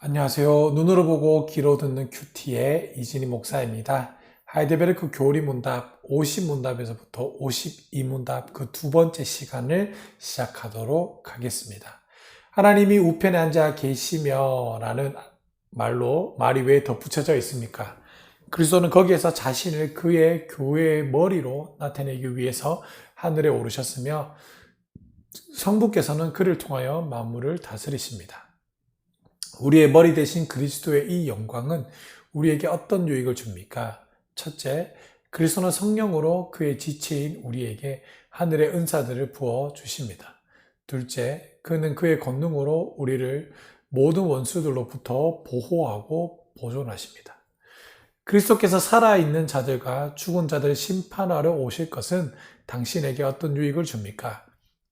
안녕하세요. 눈으로 보고 귀로 듣는 큐티의 이진희 목사입니다. 하이델베르크 교리문답 50문답에서부터 52문답 그 두 번째 시간을 시작하도록 하겠습니다. 하나님이 우편에 앉아 계시며 라는 말이 왜 덧붙여져 있습니까? 그리스도는 거기에서 자신을 그의 교회의 머리로 나타내기 위해서 하늘에 오르셨으며 성부께서는 그를 통하여 만물을 다스리십니다. 우리의 머리 대신 그리스도의 이 영광은 우리에게 어떤 유익을 줍니까? 첫째, 그리스도는 성령으로 그의 지체인 우리에게 하늘의 은사들을 부어 주십니다. 둘째, 그는 그의 권능으로 우리를 모든 원수들로부터 보호하고 보존하십니다. 그리스도께서 살아있는 자들과 죽은 자들 심판하러 오실 것은 당신에게 어떤 유익을 줍니까?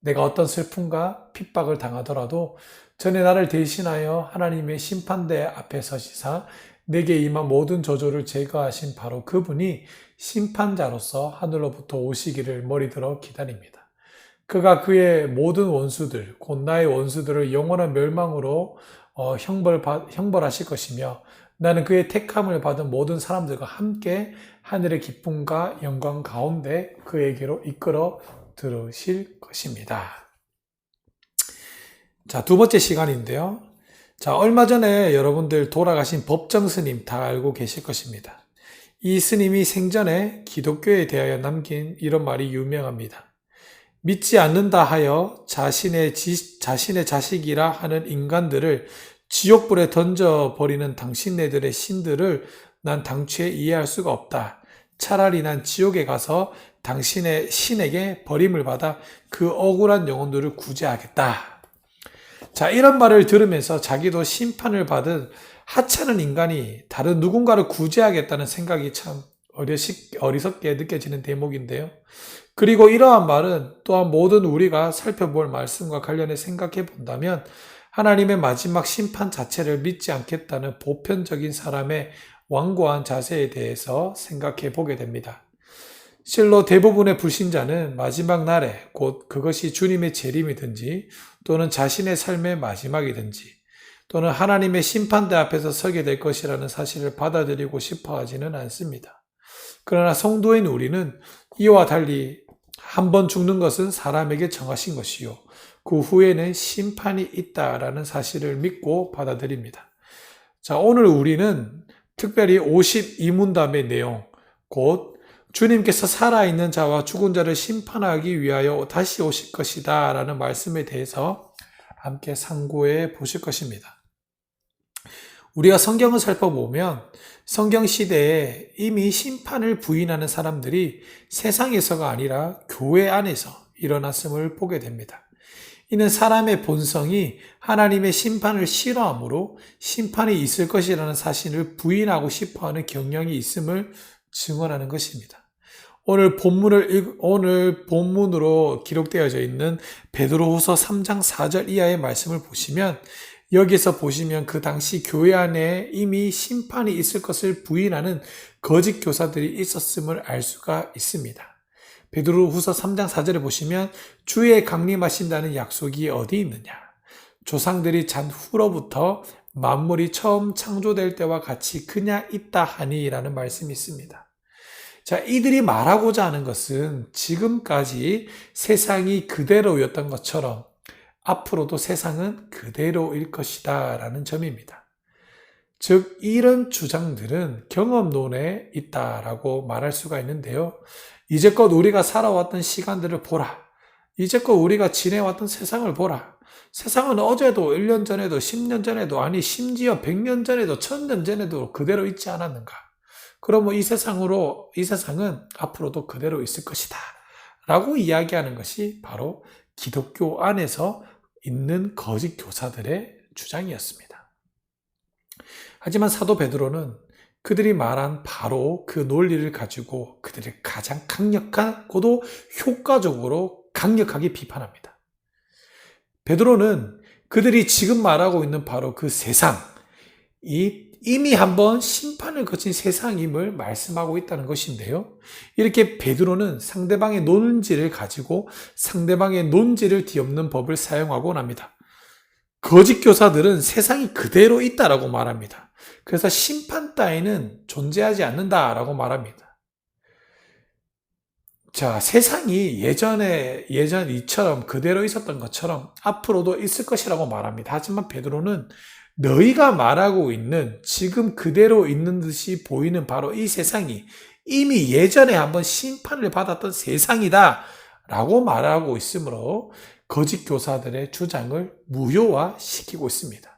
내가 어떤 슬픔과 핍박을 당하더라도 전에 나를 대신하여 하나님의 심판대 앞에 서시사 내게 임한 모든 저주를 제거하신 바로 그분이 심판자로서 하늘로부터 오시기를 머리들어 기다립니다. 그가 그의 모든 원수들, 곧 나의 원수들을 영원한 멸망으로 형벌하실 것이며 나는 그의 택함을 받은 모든 사람들과 함께 하늘의 기쁨과 영광 가운데 그에게로 이끌어 들으실 것입니다. 자, 두 번째 시간인데요. 자, 얼마 전에 여러분들 돌아가신 법정 스님 다 알고 계실 것입니다. 이 스님이 생전에 기독교에 대하여 남긴 이런 말이 유명합니다. 믿지 않는다 하여 자신의 자식이라 하는 인간들을 지옥불에 던져버리는 당신네들의 신들을 난 당최 이해할 수가 없다. 차라리 난 지옥에 가서 당신의 신에게 버림을 받아 그 억울한 영혼들을 구제하겠다. 자, 이런 말을 들으면서 자기도 심판을 받은 하찮은 인간이 다른 누군가를 구제하겠다는 생각이 참 어리석게 느껴지는 대목인데요. 그리고 이러한 말은 또한 모든 우리가 살펴볼 말씀과 관련해 생각해 본다면 하나님의 마지막 심판 자체를 믿지 않겠다는 보편적인 사람의 완고한 자세에 대해서 생각해 보게 됩니다. 실로 대부분의 불신자는 마지막 날에 곧 그것이 주님의 재림이든지 또는 자신의 삶의 마지막이든지 또는 하나님의 심판대 앞에서 서게 될 것이라는 사실을 받아들이고 싶어 하지는 않습니다. 그러나 성도인 우리는 이와 달리 한 번 죽는 것은 사람에게 정하신 것이요. 그 후에는 심판이 있다라는 사실을 믿고 받아들입니다. 자, 오늘 우리는 특별히 52문답의 내용, 곧 주님께서 살아있는 자와 죽은 자를 심판하기 위하여 다시 오실 것이다 라는 말씀에 대해서 함께 상고해 보실 것입니다. 우리가 성경을 살펴보면 성경 시대에 이미 심판을 부인하는 사람들이 세상에서가 아니라 교회 안에서 일어났음을 보게 됩니다. 이는 사람의 본성이 하나님의 심판을 싫어하므로 심판이 있을 것이라는 사실을 부인하고 싶어하는 경향이 있음을 증언하는 것입니다. 오늘 본문으로 기록되어져 있는 베드로후서 3장 4절 이하의 말씀을 보시면 여기서 보시면 그 당시 교회 안에 이미 심판이 있을 것을 부인하는 거짓 교사들이 있었음을 알 수가 있습니다. 베드로후서 3장 4절에 보시면 주의 강림하신다는 약속이 어디 있느냐? 조상들이 잔 후로부터 만물이 처음 창조될 때와 같이 그냥 있다 하니라는 말씀이 있습니다. 자, 이들이 말하고자 하는 것은 지금까지 세상이 그대로였던 것처럼 앞으로도 세상은 그대로일 것이다 라는 점입니다. 즉, 이런 주장들은 경험론에 있다라고 말할 수가 있는데요. 이제껏 우리가 살아왔던 시간들을 보라. 이제껏 우리가 지내왔던 세상을 보라. 세상은 어제도 1년 전에도 10년 전에도 아니 심지어 100년 전에도 1000년 전에도 그대로 있지 않았는가? 그러면 이 세상은 앞으로도 그대로 있을 것이다. 라고 이야기하는 것이 바로 기독교 안에서 있는 거짓 교사들의 주장이었습니다. 하지만 사도 베드로는 그들이 말한 바로 그 논리를 가지고 그들을 가장 강력하고도 효과적으로 강력하게 비판합니다. 베드로는 그들이 지금 말하고 있는 바로 그 세상, 이미 한번 심판을 거친 세상임을 말씀하고 있다는 것인데요. 이렇게 베드로는 상대방의 논지를 가지고 상대방의 논지를 뒤엎는 법을 사용하곤 합니다. 거짓 교사들은 세상이 그대로 있다라고 말합니다. 그래서 심판 따위는 존재하지 않는다라고 말합니다. 자, 세상이 예전 이처럼 그대로 있었던 것처럼 앞으로도 있을 것이라고 말합니다. 하지만 베드로는 너희가 말하고 있는 지금 그대로 있는 듯이 보이는 바로 이 세상이 이미 예전에 한번 심판을 받았던 세상이다 라고 말하고 있으므로 거짓 교사들의 주장을 무효화시키고 있습니다.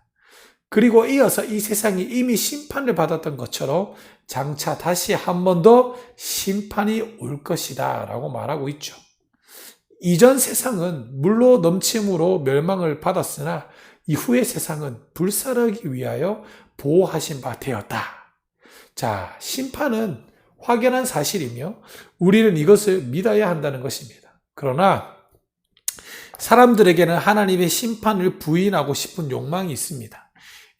그리고 이어서 이 세상이 이미 심판을 받았던 것처럼 장차 다시 한 번 더 심판이 올 것이다 라고 말하고 있죠. 이전 세상은 물로 넘침으로 멸망을 받았으나 이후의 세상은 불사르기 위하여 보호하신 바 되었다. 자, 심판은 확연한 사실이며 우리는 이것을 믿어야 한다는 것입니다. 그러나 사람들에게는 하나님의 심판을 부인하고 싶은 욕망이 있습니다.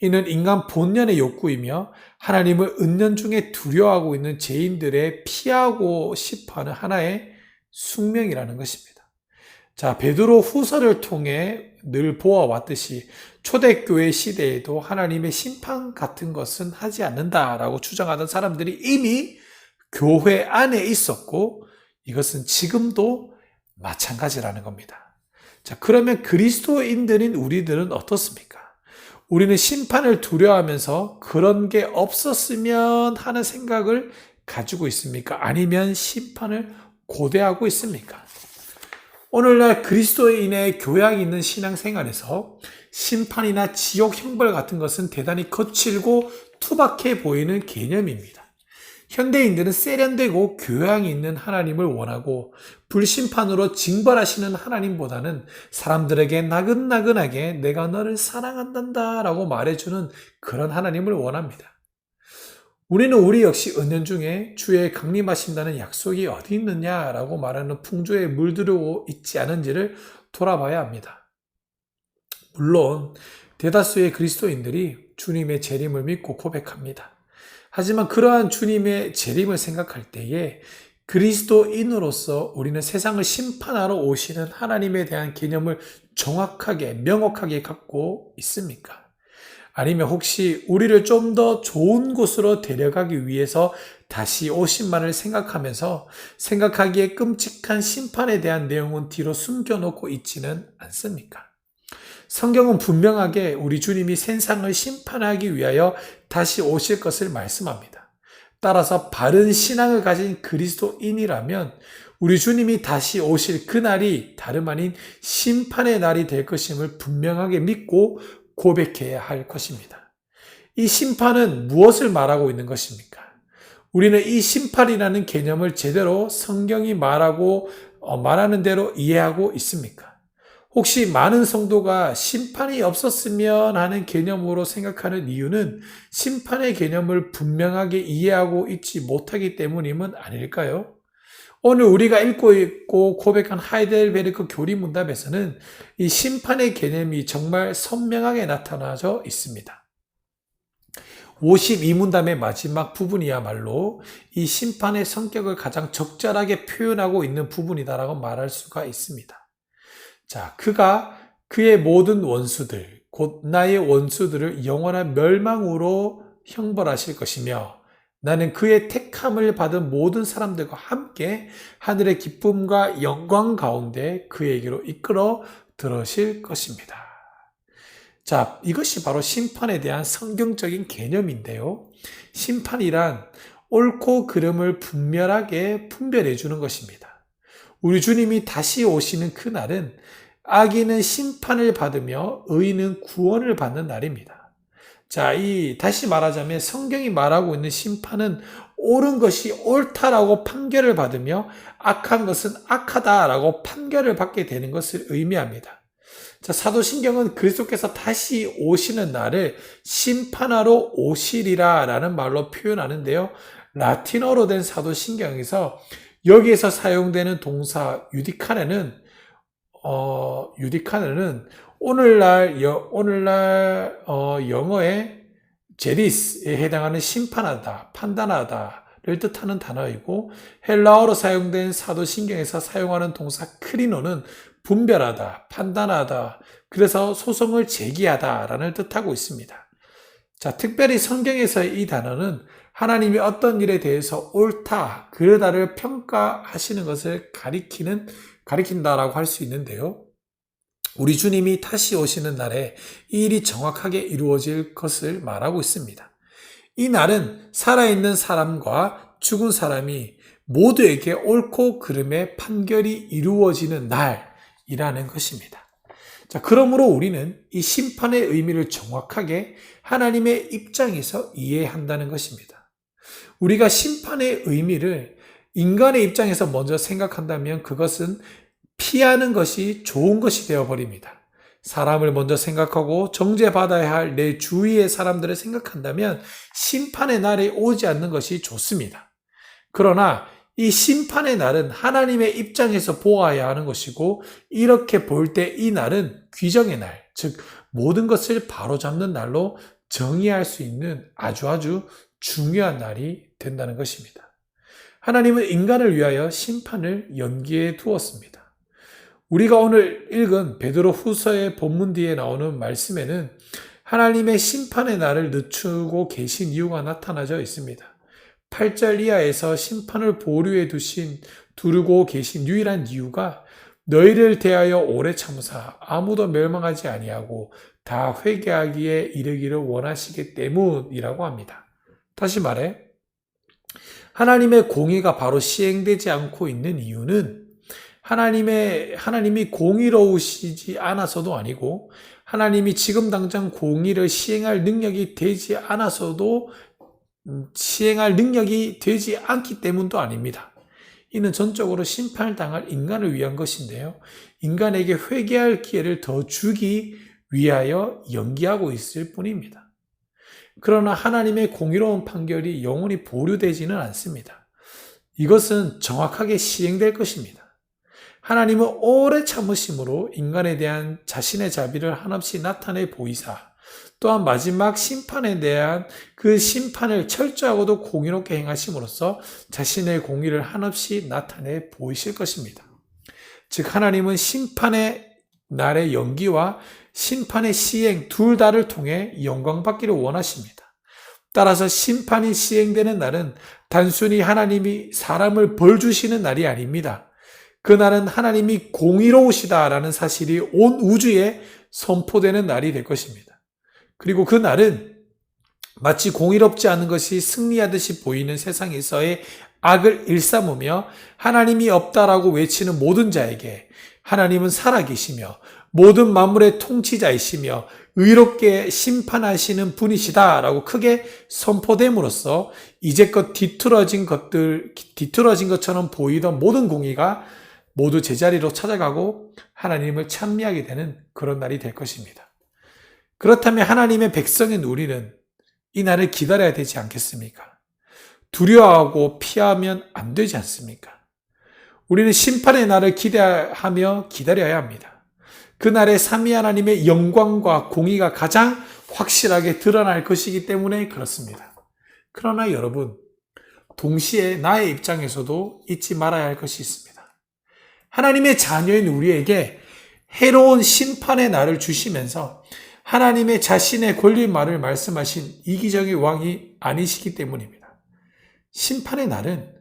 이는 인간 본연의 욕구이며 하나님을 은연중에 두려워하고 있는 죄인들의 피하고 싶어하는 하나의 숙명이라는 것입니다. 자, 베드로 후서를 통해 늘 보아왔듯이 초대교회 시대에도 하나님의 심판 같은 것은 하지 않는다라고 주장하던 사람들이 이미 교회 안에 있었고 이것은 지금도 마찬가지라는 겁니다. 자, 그러면 그리스도인들인 우리들은 어떻습니까? 우리는 심판을 두려워하면서 그런 게 없었으면 하는 생각을 가지고 있습니까? 아니면 심판을 고대하고 있습니까? 오늘날 그리스도인의 교양이 있는 신앙생활에서 심판이나 지옥 형벌 같은 것은 대단히 거칠고 투박해 보이는 개념입니다. 현대인들은 세련되고 교양이 있는 하나님을 원하고 불심판으로 징벌하시는 하나님보다는 사람들에게 나긋나긋하게 내가 너를 사랑한단다 라고 말해주는 그런 하나님을 원합니다. 우리는 우리 역시 은연중에 주의 강림하신다는 약속이 어디 있느냐라고 말하는 풍조에 물들고 있지 않은지를 돌아봐야 합니다. 물론 대다수의 그리스도인들이 주님의 재림을 믿고 고백합니다. 하지만 그러한 주님의 재림을 생각할 때에 그리스도인으로서 우리는 세상을 심판하러 오시는 하나님에 대한 개념을 정확하게 명확하게 갖고 있습니까? 아니면 혹시 우리를 좀 더 좋은 곳으로 데려가기 위해서 다시 오신만을 생각하면서 생각하기에 끔찍한 심판에 대한 내용은 뒤로 숨겨놓고 있지는 않습니까? 성경은 분명하게 우리 주님이 세상을 심판하기 위하여 다시 오실 것을 말씀합니다. 따라서 바른 신앙을 가진 그리스도인이라면 우리 주님이 다시 오실 그날이 다름 아닌 심판의 날이 될 것임을 분명하게 믿고 고백해야 할 것입니다. 이 심판은 무엇을 말하고 있는 것입니까? 우리는 이 심판이라는 개념을 제대로 성경이 말하는 대로 이해하고 있습니까? 혹시 많은 성도가 심판이 없었으면 하는 개념으로 생각하는 이유는 심판의 개념을 분명하게 이해하고 있지 못하기 때문임은 아닐까요? 오늘 우리가 읽고 있고 고백한 하이델베르크 교리문답에서는 이 심판의 개념이 정말 선명하게 나타나져 있습니다. 52문답의 마지막 부분이야말로 이 심판의 성격을 가장 적절하게 표현하고 있는 부분이다라고 말할 수가 있습니다. 자, 그가 그의 모든 원수들, 곧 나의 원수들을 영원한 멸망으로 형벌하실 것이며 나는 그의 택함을 받은 모든 사람들과 함께 하늘의 기쁨과 영광 가운데 그에게로 이끌어 들어오실 것입니다. 자, 이것이 바로 심판에 대한 성경적인 개념인데요. 심판이란 옳고 그름을 분명하게 분별해 주는 것입니다. 우리 주님이 다시 오시는 그날은 악인은 심판을 받으며 의인은 구원을 받는 날입니다. 자, 다시 말하자면 성경이 말하고 있는 심판은 옳은 것이 옳다라고 판결을 받으며 악한 것은 악하다라고 판결을 받게 되는 것을 의미합니다. 자, 사도신경은 그리스도께서 다시 오시는 날을 심판하러 오시리라 라는 말로 표현하는데요. 라틴어로 된 사도신경에서 여기에서 사용되는 동사 유디카네는 오늘날 영어의 제리스에 해당하는 심판하다, 판단하다를 뜻하는 단어이고 헬라어로 사용된 사도신경에서 사용하는 동사 크리노는 분별하다, 판단하다, 그래서 소송을 제기하다라는 뜻하고 있습니다. 자, 특별히 성경에서의 이 단어는 하나님이 어떤 일에 대해서 옳다, 그르다를 평가하시는 것을 가리킨다라고 할 수 있는데요. 우리 주님이 다시 오시는 날에 이 일이 정확하게 이루어질 것을 말하고 있습니다. 이 날은 살아있는 사람과 죽은 사람이 모두에게 옳고 그름의 판결이 이루어지는 날이라는 것입니다. 자, 그러므로 우리는 이 심판의 의미를 정확하게 하나님의 입장에서 이해한다는 것입니다. 우리가 심판의 의미를 인간의 입장에서 먼저 생각한다면 그것은 피하는 것이 좋은 것이 되어버립니다. 사람을 먼저 생각하고 정죄받아야 할 내 주위의 사람들을 생각한다면 심판의 날이 오지 않는 것이 좋습니다. 그러나 이 심판의 날은 하나님의 입장에서 보아야 하는 것이고, 이렇게 볼 때 이 날은 귀정의 날, 즉 모든 것을 바로잡는 날로 정의할 수 있는 아주 중요한 날이 된다는 것입니다. 하나님은 인간을 위하여 심판을 연기해 두었습니다. 우리가 오늘 읽은 베드로 후서의 본문 뒤에 나오는 말씀에는 하나님의 심판의 날을 늦추고 계신 이유가 나타나져 있습니다. 8절 이하에서 심판을 보류해 두르고 계신 유일한 이유가 너희를 대하여 오래 참으사 아무도 멸망하지 아니하고 다 회개하기에 이르기를 원하시기 때문이라고 합니다. 다시 말해 하나님의 공의가 바로 시행되지 않고 있는 이유는 하나님이 공의로우시지 않아서도 아니고, 하나님이 지금 당장 공의를 시행할 능력이 되지 않기 때문도 아닙니다. 이는 전적으로 심판을 당할 인간을 위한 것인데요. 인간에게 회개할 기회를 더 주기 위하여 연기하고 있을 뿐입니다. 그러나 하나님의 공의로운 판결이 영원히 보류되지는 않습니다. 이것은 정확하게 시행될 것입니다. 하나님은 오래 참으심으로 인간에 대한 자신의 자비를 한없이 나타내 보이사, 또한 마지막 심판에 대한 그 심판을 철저하고도 공의롭게 행하심으로써 자신의 공의를 한없이 나타내 보이실 것입니다. 즉 하나님은 심판의 날의 연기와 심판의 시행 둘 다를 통해 영광받기를 원하십니다. 따라서 심판이 시행되는 날은 단순히 하나님이 사람을 벌 주시는 날이 아닙니다. 그날은 하나님이 공의로우시다라는 사실이 온 우주에 선포되는 날이 될 것입니다. 그리고 그 날은 마치 공의롭지 않은 것이 승리하듯이 보이는 세상에서의 악을 일삼으며 하나님이 없다라고 외치는 모든 자에게 하나님은 살아계시며 모든 만물의 통치자이시며 의롭게 심판하시는 분이시다라고 크게 선포됨으로써 이제껏 뒤틀어진 것처럼 보이던 모든 공의가 모두 제자리로 찾아가고 하나님을 찬미하게 되는 그런 날이 될 것입니다. 그렇다면 하나님의 백성인 우리는 이 날을 기다려야 되지 않겠습니까? 두려워하고 피하면 안 되지 않습니까? 우리는 심판의 날을 기대하며 기다려야 합니다. 그날에 삼위 하나님의 영광과 공의가 가장 확실하게 드러날 것이기 때문에 그렇습니다. 그러나 여러분, 동시에 나의 입장에서도 잊지 말아야 할 것이 있습니다. 하나님의 자녀인 우리에게 해로운 심판의 날을 주시면서 하나님의 자신의 권리말을 말씀하신 이기적인 왕이 아니시기 때문입니다. 심판의 날은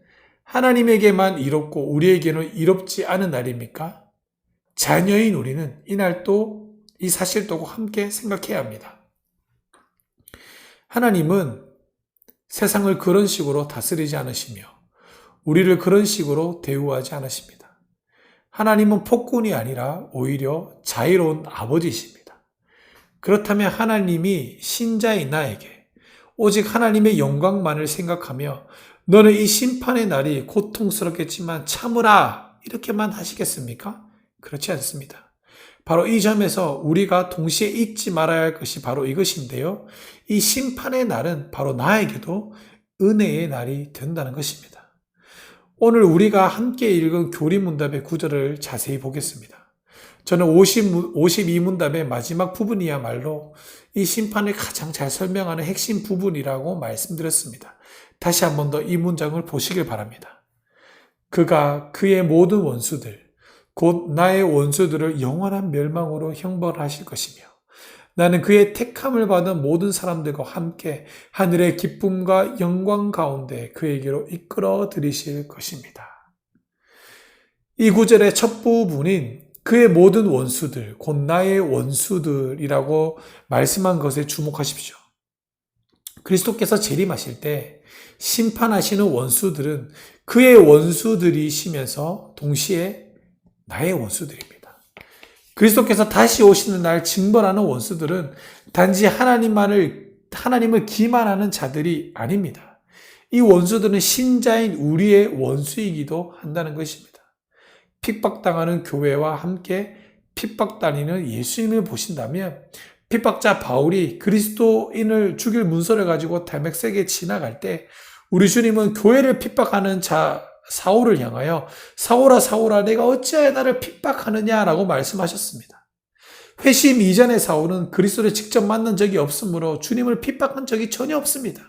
하나님에게만 이롭고 우리에게는 이롭지 않은 날입니까? 자녀인 우리는 이날도 이 사실도 함께 생각해야 합니다. 하나님은 세상을 그런 식으로 다스리지 않으시며 우리를 그런 식으로 대우하지 않으십니다. 하나님은 폭군이 아니라 오히려 자유로운 아버지이십니다. 그렇다면 하나님이 신자인 나에게 오직 하나님의 영광만을 생각하며 너는 이 심판의 날이 고통스럽겠지만 참으라 이렇게만 하시겠습니까? 그렇지 않습니다. 바로 이 점에서 우리가 동시에 잊지 말아야 할 것이 바로 이것인데요. 이 심판의 날은 바로 나에게도 은혜의 날이 된다는 것입니다. 오늘 우리가 함께 읽은 교리문답의 구절을 자세히 보겠습니다. 저는 52문답의 마지막 부분이야말로 이 심판을 가장 잘 설명하는 핵심 부분이라고 말씀드렸습니다. 다시 한 번 더 이 문장을 보시길 바랍니다. 그가 그의 모든 원수들, 곧 나의 원수들을 영원한 멸망으로 형벌하실 것이며 나는 그의 택함을 받은 모든 사람들과 함께 하늘의 기쁨과 영광 가운데 그에게로 이끌어 들이실 것입니다. 이 구절의 첫 부분인 그의 모든 원수들, 곧 나의 원수들이라고 말씀한 것에 주목하십시오. 그리스도께서 재림하실 때 심판하시는 원수들은 그의 원수들이시면서 동시에 나의 원수들입니다. 그리스도께서 다시 오시는 날 징벌하는 원수들은 단지 하나님을 기만하는 자들이 아닙니다. 이 원수들은 신자인 우리의 원수이기도 한다는 것입니다. 핍박당하는 교회와 함께 핍박다니는 예수님을 보신다면 핍박자 바울이 그리스도인을 죽일 문서를 가지고 다메섹에 지나갈 때 우리 주님은 교회를 핍박하는 자 사울을 향하여 사울아 사울아 내가 어찌하여 나를 핍박하느냐라고 말씀하셨습니다. 회심 이전의 사울은 그리스도를 직접 만난 적이 없으므로 주님을 핍박한 적이 전혀 없습니다.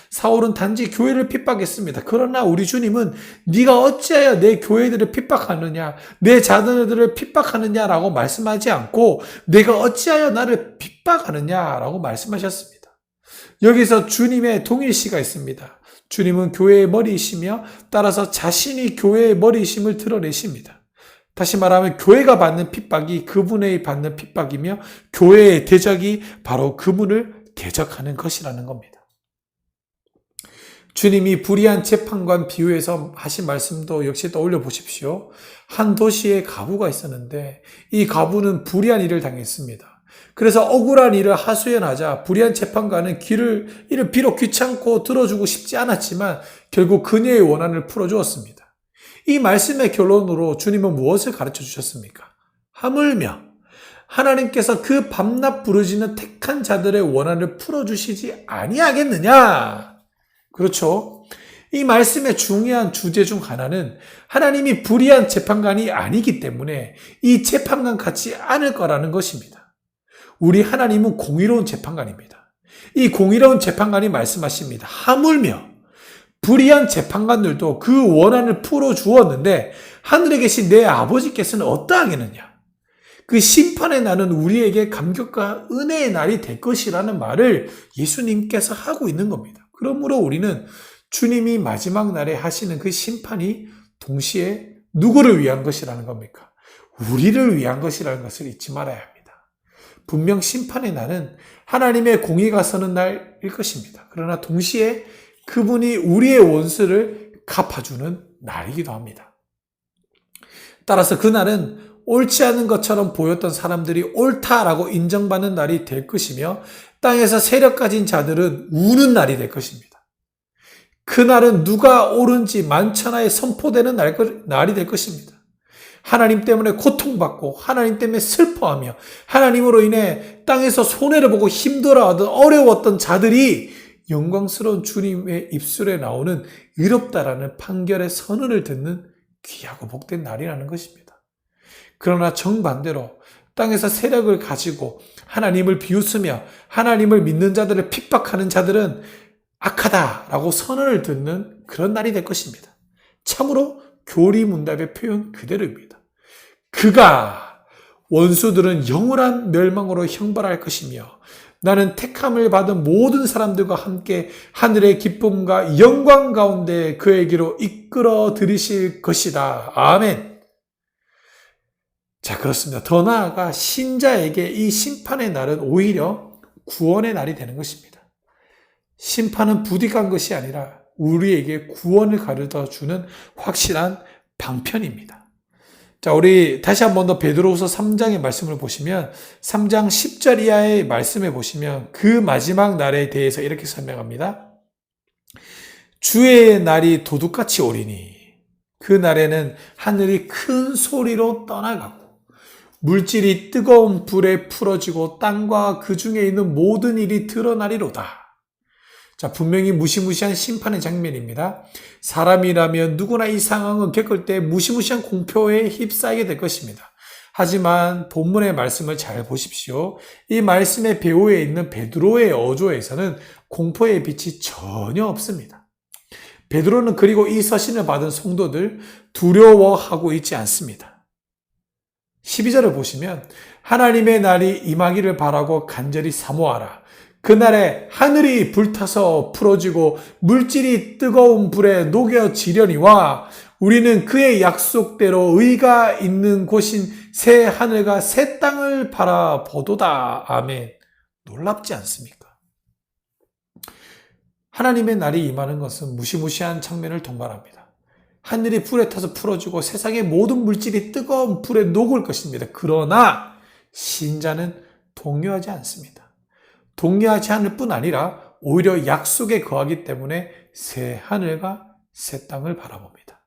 사울은 단지 교회를 핍박했습니다. 그러나 우리 주님은 네가 어찌하여 내 교회들을 핍박하느냐, 내 자녀들을 핍박하느냐라고 말씀하지 않고 내가 어찌하여 나를 핍박하느냐라고 말씀하셨습니다. 여기서 주님의 동일시가 있습니다. 주님은 교회의 머리이시며 따라서 자신이 교회의 머리이심을 드러내십니다. 다시 말하면 교회가 받는 핍박이 그분의 받는 핍박이며 교회의 대적이 바로 그분을 대적하는 것이라는 겁니다. 주님이 불의한 재판관 비유에서 하신 말씀도 역시 떠올려 보십시오. 한 도시에 가부가 있었는데 이 가부는 불의한 일을 당했습니다. 그래서 억울한 일을 하소연하자 불의한 재판관은 이를 비록 귀찮고 들어주고 싶지 않았지만 결국 그녀의 원한을 풀어주었습니다. 이 말씀의 결론으로 주님은 무엇을 가르쳐 주셨습니까? 하물며 하나님께서 그 밤낮 부르짖는 택한 자들의 원한을 풀어주시지 아니하겠느냐? 그렇죠. 이 말씀의 중요한 주제 중 하나는 하나님이 불의한 재판관이 아니기 때문에 이 재판관 같지 않을 거라는 것입니다. 우리 하나님은 공의로운 재판관입니다. 이 공의로운 재판관이 말씀하십니다. 하물며 불의한 재판관들도 그 원한을 풀어주었는데 하늘에 계신 내 아버지께서는 어떠하겠느냐? 그 심판의 날은 우리에게 감격과 은혜의 날이 될 것이라는 말을 예수님께서 하고 있는 겁니다. 그러므로 우리는 주님이 마지막 날에 하시는 그 심판이 동시에 누구를 위한 것이라는 겁니까? 우리를 위한 것이라는 것을 잊지 말아야 합니다. 분명 심판의 날은 하나님의 공의가 서는 날일 것입니다. 그러나 동시에 그분이 우리의 원수를 갚아주는 날이기도 합니다. 따라서 그날은 옳지 않은 것처럼 보였던 사람들이 옳다라고 인정받는 날이 될 것이며 땅에서 세력 가진 자들은 우는 날이 될 것입니다. 그날은 누가 옳은지 만천하에 선포되는 날이 될 것입니다. 하나님 때문에 고통받고 하나님 때문에 슬퍼하며 하나님으로 인해 땅에서 손해를 보고 힘들어하던 어려웠던 자들이 영광스러운 주님의 입술에 나오는 의롭다라는 판결의 선언을 듣는 귀하고 복된 날이라는 것입니다. 그러나 정반대로 땅에서 세력을 가지고 하나님을 비웃으며 하나님을 믿는 자들을 핍박하는 자들은 악하다라고 선언을 듣는 그런 날이 될 것입니다. 참으로 교리문답의 표현 그대로입니다. 그가 원수들은 영원한 멸망으로 형벌할 것이며 나는 택함을 받은 모든 사람들과 함께 하늘의 기쁨과 영광 가운데 그에게로 이끌어 들이실 것이다. 아멘. 자, 그렇습니다. 더 나아가 신자에게 이 심판의 날은 오히려 구원의 날이 되는 것입니다. 심판은 부득이한 것이 아니라 우리에게 구원을 가르쳐 주는 확실한 방편입니다. 자, 우리 다시 한 번 더 베드로후서 3장의 말씀을 보시면 3장 10절 이하의 말씀에 보시면 그 마지막 날에 대해서 이렇게 설명합니다. 주의 날이 도둑같이 오리니 그 날에는 하늘이 큰 소리로 떠나가고 물질이 뜨거운 불에 풀어지고 땅과 그 중에 있는 모든 일이 드러나리로다. 자, 분명히 무시무시한 심판의 장면입니다. 사람이라면 누구나 이 상황을 겪을 때 무시무시한 공포에 휩싸이게 될 것입니다. 하지만 본문의 말씀을 잘 보십시오. 이 말씀의 배후에 있는 베드로의 어조에서는 공포의 빛이 전혀 없습니다. 베드로는 그리고 이 서신을 받은 성도들 두려워하고 있지 않습니다. 12절을 보시면 하나님의 날이 임하기를 바라고 간절히 사모하라. 그날에 하늘이 불타서 풀어지고 물질이 뜨거운 불에 녹여지려니와 우리는 그의 약속대로 의가 있는 곳인 새 하늘과 새 땅을 바라보도다. 아멘. 놀랍지 않습니까? 하나님의 날이 임하는 것은 무시무시한 장면을 동반합니다. 하늘이 불에 타서 풀어지고 세상의 모든 물질이 뜨거운 불에 녹을 것입니다. 그러나 신자는 동요하지 않습니다. 동요하지 않을 뿐 아니라 오히려 약속에 거하기 때문에 새 하늘과 새 땅을 바라봅니다.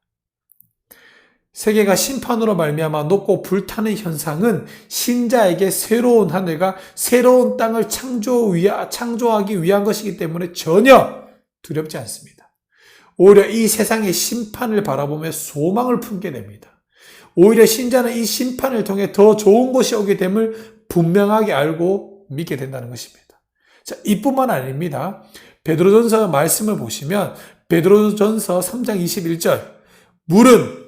세계가 심판으로 말미암아 녹고 불타는 현상은 신자에게 새로운 하늘과 새로운 땅을 창조하기 위한 것이기 때문에 전혀 두렵지 않습니다. 오히려 이 세상의 심판을 바라보며 소망을 품게 됩니다. 오히려 신자는 이 심판을 통해 더 좋은 것이 오게 됨을 분명하게 알고 믿게 된다는 것입니다. 자, 이뿐만 아닙니다. 베드로전서 말씀을 보시면 베드로전서 3장 21절 물은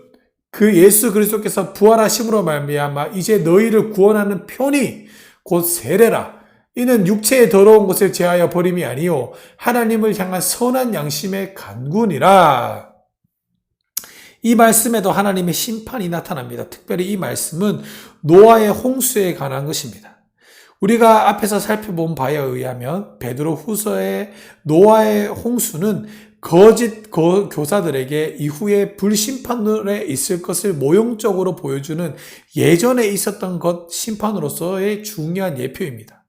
그 예수 그리스도께서 부활하심으로 말미암아 이제 너희를 구원하는 편이 곧 세례라. 이는 육체의 더러운 것을 제하여 버림이 아니요 하나님을 향한 선한 양심의 간구니라. 이 말씀에도 하나님의 심판이 나타납니다. 특별히 이 말씀은 노아의 홍수에 관한 것입니다. 우리가 앞에서 살펴본 바에 의하면 베드로 후서의 노아의 홍수는 거짓 교사들에게 이후에 불심판에 있을 것을 모형적으로 보여주는 예전에 있었던 것 심판으로서의 중요한 예표입니다.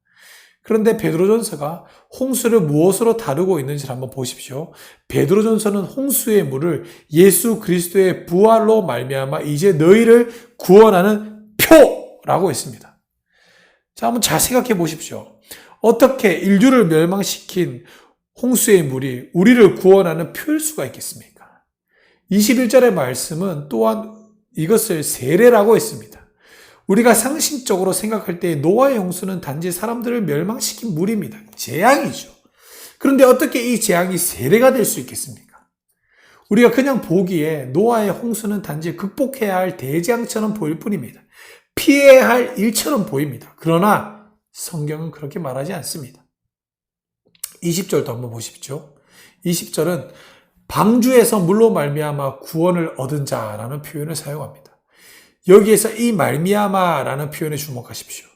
그런데 베드로전서가 홍수를 무엇으로 다루고 있는지 한번 보십시오. 베드로전서는 홍수의 물을 예수 그리스도의 부활로 말미암아 이제 너희를 구원하는 표라고 했습니다. 자, 한번 잘 생각해 보십시오. 어떻게 인류를 멸망시킨 홍수의 물이 우리를 구원하는 표일 수가 있겠습니까? 21절의 말씀은 또한 이것을 세례라고 했습니다. 우리가 상식적으로 생각할 때 노아의 홍수는 단지 사람들을 멸망시킨 물입니다. 재앙이죠. 그런데 어떻게 이 재앙이 세례가 될 수 있겠습니까? 우리가 그냥 보기에 노아의 홍수는 단지 극복해야 할 대재앙처럼 보일 뿐입니다. 피해야 할 일처럼 보입니다. 그러나 성경은 그렇게 말하지 않습니다. 20절도 한번 보십시오. 20절은 방주에서 물로 말미암아 구원을 얻은 자라는 표현을 사용합니다. 여기에서 이 말미암아라는 표현에 주목하십시오.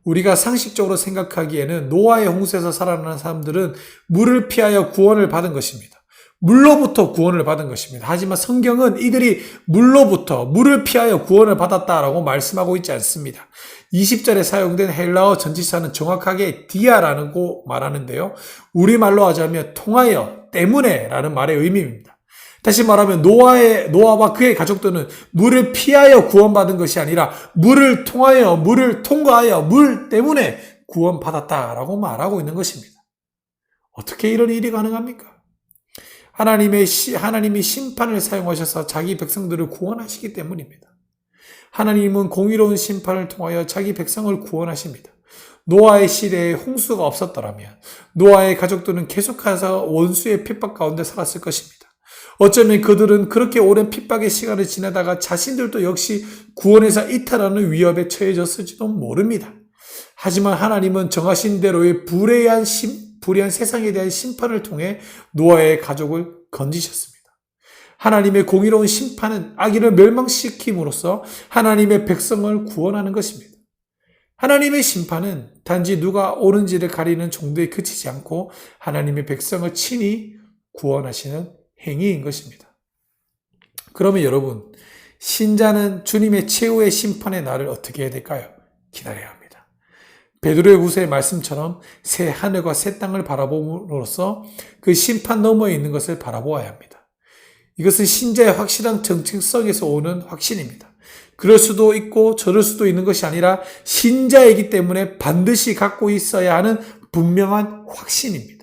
우리가 상식적으로 생각하기에는 노아의 홍수에서 살아나는 사람들은 물을 피하여 구원을 받은 것입니다. 물로부터 구원을 받은 것입니다. 하지만 성경은 이들이 물을 피하여 구원을 받았다라고 말씀하고 있지 않습니다. 20절에 사용된 헬라어 전치사는 정확하게 디아라고 말하는데요. 우리말로 하자면 통하여, 때문에 라는 말의 의미입니다. 다시 말하면 노아와 그의 가족들은 물을 피하여 구원받은 것이 아니라 물을 통과하여 물 때문에 구원받았다라고 말하고 있는 것입니다. 어떻게 이런 일이 가능합니까? 하나님이 심판을 사용하셔서 자기 백성들을 구원하시기 때문입니다. 하나님은 공의로운 심판을 통하여 자기 백성을 구원하십니다. 노아의 시대에 홍수가 없었더라면 노아의 가족들은 계속해서 원수의 핍박 가운데 살았을 것입니다. 어쩌면 그들은 그렇게 오랜 핍박의 시간을 지나다가 자신들도 역시 구원에서 이탈하는 위협에 처해졌을지도 모릅니다. 하지만 하나님은 정하신 대로의 불의한 세상에 대한 심판을 통해 노아의 가족을 건지셨습니다. 하나님의 공의로운 심판은 악인을 멸망시킴으로써 하나님의 백성을 구원하는 것입니다. 하나님의 심판은 단지 누가 옳은지를 가리는 정도에 그치지 않고 하나님의 백성을 친히 구원하시는 행위인 것입니다. 그러면 여러분, 신자는 주님의 최후의 심판의 날을 어떻게 해야 될까요? 기다려야 합니다. 베드로의 후서의 말씀처럼 새 하늘과 새 땅을 바라봄으로써 그 심판 너머에 있는 것을 바라보아야 합니다. 이것은 신자의 확실한 정체성에서 오는 확신입니다. 그럴 수도 있고 저럴 수도 있는 것이 아니라 신자이기 때문에 반드시 갖고 있어야 하는 분명한 확신입니다.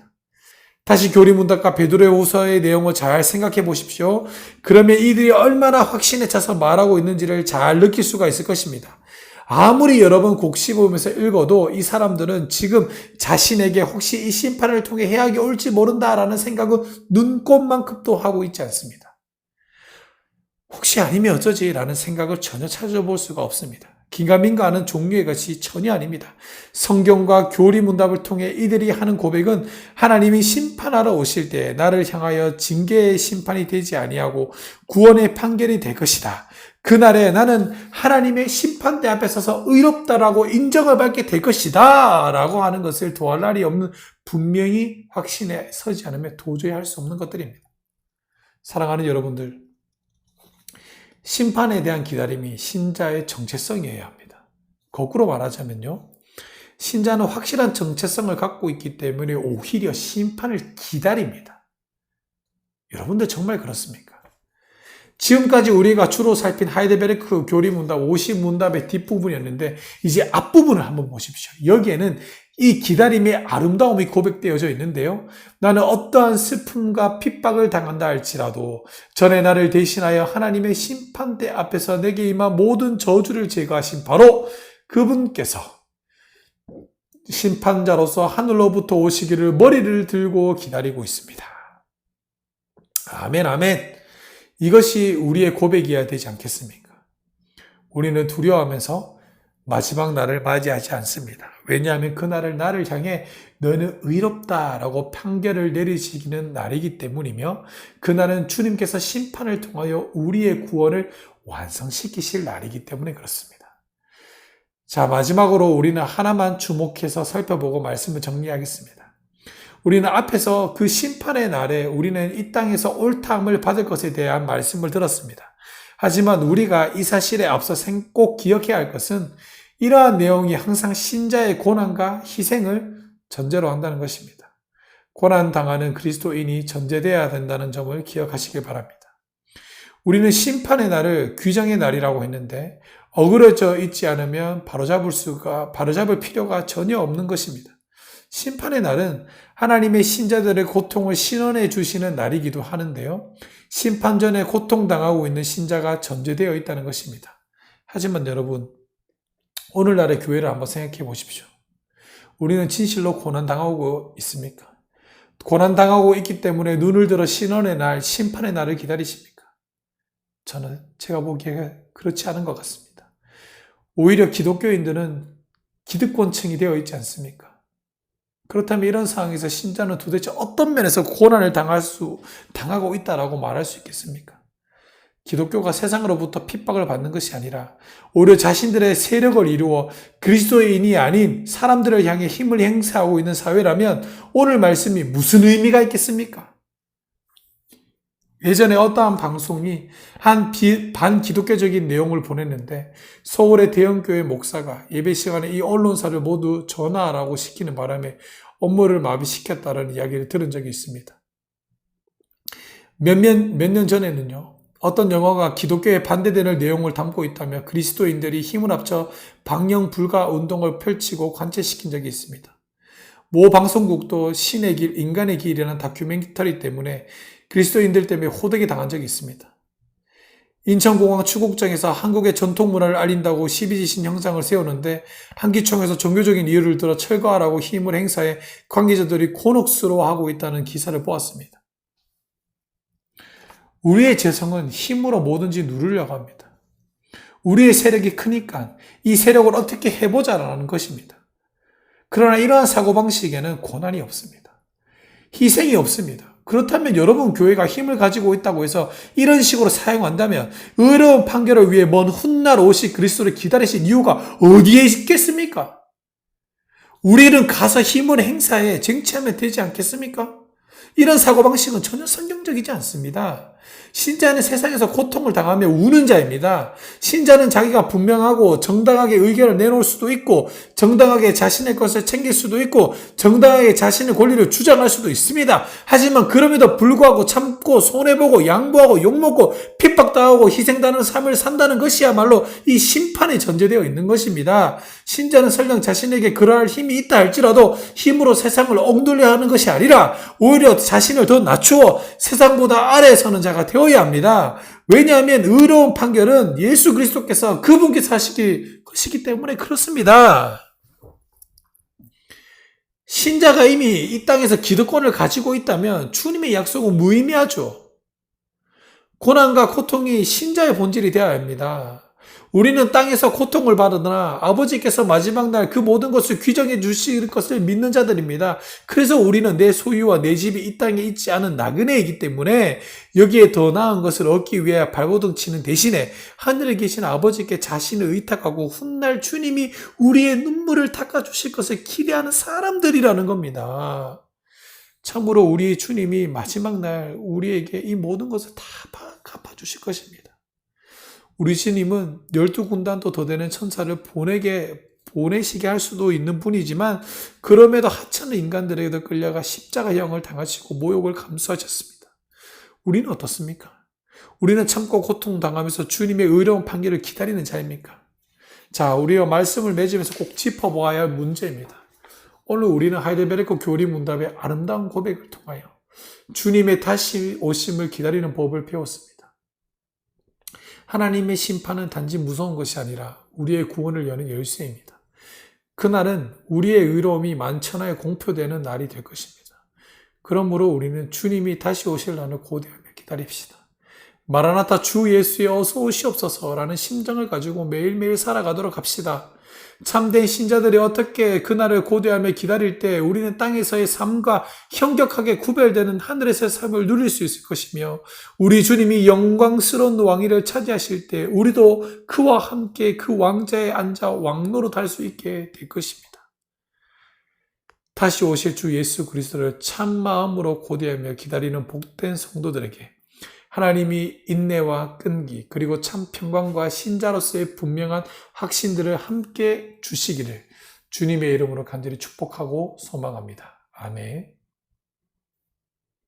다시 교리문답과 베드로의 후서의 내용을 잘 생각해 보십시오. 그러면 이들이 얼마나 확신에 차서 말하고 있는지를 잘 느낄 수가 있을 것입니다. 아무리 여러 번 곡씹으면서 읽어도 이 사람들은 지금 자신에게 혹시 이 심판을 통해 해악이 올지 모른다라는 생각은 눈꼽만큼도 하고 있지 않습니다. 혹시 아니면 어쩌지라는 생각을 전혀 찾아볼 수가 없습니다. 긴가민가하는 종류의 것이 전혀 아닙니다. 성경과 교리문답을 통해 이들이 하는 고백은 하나님이 심판하러 오실 때 나를 향하여 징계의 심판이 되지 아니하고 구원의 판결이 될 것이다. 그날에 나는 하나님의 심판대 앞에 서서 의롭다라고 인정을 받게 될 것이다 라고 하는 것을 도할 날이 없는 분명히 확신에 서지 않으면 도저히 할 수 없는 것들입니다. 사랑하는 여러분들, 심판에 대한 기다림이 신자의 정체성이어야 합니다. 거꾸로 말하자면요, 신자는 확실한 정체성을 갖고 있기 때문에 오히려 심판을 기다립니다. 여러분들 정말 그렇습니까? 지금까지 우리가 주로 살핀 하이델베르크 교리문답 50문답의 뒷부분이었는데 이제 앞부분을 한번 보십시오. 여기에는 이 기다림의 아름다움이 고백되어져 있는데요. 나는 어떠한 슬픔과 핍박을 당한다 할지라도 전에 나를 대신하여 하나님의 심판대 앞에서 내게 임한 모든 저주를 제거하신 바로 그분께서 심판자로서 하늘로부터 오시기를 머리를 들고 기다리고 있습니다. 아멘, 아멘. 이것이 우리의 고백이어야 되지 않겠습니까? 우리는 두려워하면서 마지막 날을 맞이하지 않습니다. 왜냐하면 그날을 나를 향해 너는 의롭다라고 판결을 내리시기는 날이기 때문이며 그날은 주님께서 심판을 통하여 우리의 구원을 완성시키실 날이기 때문에 그렇습니다. 자, 마지막으로 우리는 하나만 주목해서 살펴보고 말씀을 정리하겠습니다. 우리는 앞에서 그 심판의 날에 우리는 이 땅에서 옳다함을 받을 것에 대한 말씀을 들었습니다. 하지만 우리가 이 사실에 앞서 꼭 기억해야 할 것은 이러한 내용이 항상 신자의 고난과 희생을 전제로 한다는 것입니다. 고난당하는 그리스도인이 전제되어야 된다는 점을 기억하시길 바랍니다. 우리는 심판의 날을 규정의 날이라고 했는데 어그러져 있지 않으면 바로잡을 필요가 전혀 없는 것입니다. 심판의 날은 하나님의 신자들의 고통을 신원해 주시는 날이기도 하는데요. 심판 전에 고통당하고 있는 신자가 전제되어 있다는 것입니다. 하지만 여러분, 오늘날의 교회를 한번 생각해 보십시오. 우리는 진실로 고난당하고 있습니까? 고난당하고 있기 때문에 눈을 들어 신원의 날, 심판의 날을 기다리십니까? 제가 보기에 그렇지 않은 것 같습니다. 오히려 기독교인들은 기득권층이 되어 있지 않습니까? 그렇다면 이런 상황에서 신자는 도대체 어떤 면에서 고난을 당하고 있다라고 말할 수 있겠습니까? 기독교가 세상으로부터 핍박을 받는 것이 아니라 오히려 자신들의 세력을 이루어 그리스도인이 아닌 사람들을 향해 힘을 행사하고 있는 사회라면 오늘 말씀이 무슨 의미가 있겠습니까? 예전에 어떠한 방송이 한 반기독교적인 내용을 보냈는데 서울의 대형교회 목사가 예배 시간에 이 언론사를 모두 전화하라고 시키는 바람에 업무를 마비시켰다는 이야기를 들은 적이 있습니다. 몇 년 전에는요. 어떤 영화가 기독교에 반대되는 내용을 담고 있다며 그리스도인들이 힘을 합쳐 방영 불가 운동을 펼치고 관철시킨 적이 있습니다. 모 방송국도 신의 길, 인간의 길이라는 다큐멘터리 때문에 그리스도인들 때문에 호되게 당한 적이 있습니다. 인천공항 출국장에서 한국의 전통문화를 알린다고 12지신 형상을 세우는데 한기총에서 종교적인 이유를 들어 철거하라고 힘을 행사해 관계자들이 곤혹스러워하고 있다는 기사를 보았습니다. 우리의 재성은 힘으로 뭐든지 누르려고 합니다. 우리의 세력이 크니까 이 세력을 어떻게 해보자라는 것입니다. 그러나 이러한 사고방식에는 고난이 없습니다. 희생이 없습니다. 그렇다면 여러분 교회가 힘을 가지고 있다고 해서 이런 식으로 사용한다면 의로운 판결을 위해 먼 훗날 오실 그리스도를 기다리신 이유가 어디에 있겠습니까? 우리는 가서 힘을 행사해 쟁취하면 되지 않겠습니까? 이런 사고방식은 전혀 성경적이지 않습니다. 신자는 세상에서 고통을 당하며 우는 자입니다. 신자는 자기가 분명하고 정당하게 의견을 내놓을 수도 있고 정당하게 자신의 것을 챙길 수도 있고 정당하게 자신의 권리를 주장할 수도 있습니다. 하지만 그럼에도 불구하고 참고 손해보고 양보하고 욕먹고 핍박당하고 희생당하는 삶을 산다는 것이야말로 이 심판에 전제되어 있는 것입니다. 신자는 설령 자신에게 그러할 힘이 있다 할지라도 힘으로 세상을 억눌려 하는 것이 아니라 오히려 자신을 더 낮추어 세상보다 아래에 서는 자가 되어야 합니다. 왜냐하면 의로운 판결은 예수 그리스도께서 그분께서 하시기 것이기 때문에 그렇습니다. 신자가 이미 이 땅에서 기득권을 가지고 있다면 주님의 약속은 무의미하죠. 고난과 고통이 신자의 본질이 되어야 합니다. 우리는 땅에서 고통을 받으나 아버지께서 마지막 날 그 모든 것을 귀정해 주실 것을 믿는 자들입니다. 그래서 우리는 내 소유와 내 집이 이 땅에 있지 않은 나그네이기 때문에 여기에 더 나은 것을 얻기 위해 발버둥 치는 대신에 하늘에 계신 아버지께 자신을 의탁하고 훗날 주님이 우리의 눈물을 닦아주실 것을 기대하는 사람들이라는 겁니다. 참으로 우리 주님이 마지막 날 우리에게 이 모든 것을 다 갚아주실 것입니다. 우리 주님은 12군단도 더 되는 천사를 보내시게 할 수도 있는 분이지만 그럼에도 하찮은 인간들에게도 끌려가 십자가형을 당하시고 모욕을 감수하셨습니다. 우리는 어떻습니까? 우리는 참고 고통당하면서 주님의 의로운 판결을 기다리는 자입니까? 자, 우리가 말씀을 맺으면서 꼭 짚어보아야 할 문제입니다. 오늘 우리는 하이델베르크 교리 문답의 아름다운 고백을 통하여 주님의 다시 오심을 기다리는 법을 배웠습니다. 하나님의 심판은 단지 무서운 것이 아니라 우리의 구원을 여는 열쇠입니다. 그날은 우리의 의로움이 만천하에 공표되는 날이 될 것입니다. 그러므로 우리는 주님이 다시 오실 날을 고대하며 기다립시다. 마라나타 주 예수의 어서 오시옵소서라는 심정을 가지고 매일매일 살아가도록 합시다. 참된 신자들이 어떻게 그날을 고대하며 기다릴 때 우리는 땅에서의 삶과 현격하게 구별되는 하늘에서의 삶을 누릴 수 있을 것이며 우리 주님이 영광스러운 왕위를 차지하실 때 우리도 그와 함께 그 왕자에 앉아 왕노릇할 수 있게 될 것입니다. 다시 오실 주 예수 그리스도를 참 마음으로 고대하며 기다리는 복된 성도들에게 하나님이 인내와 끈기 그리고 참 평강과 신자로서의 분명한 확신들을 함께 주시기를 주님의 이름으로 간절히 축복하고 소망합니다. 아멘.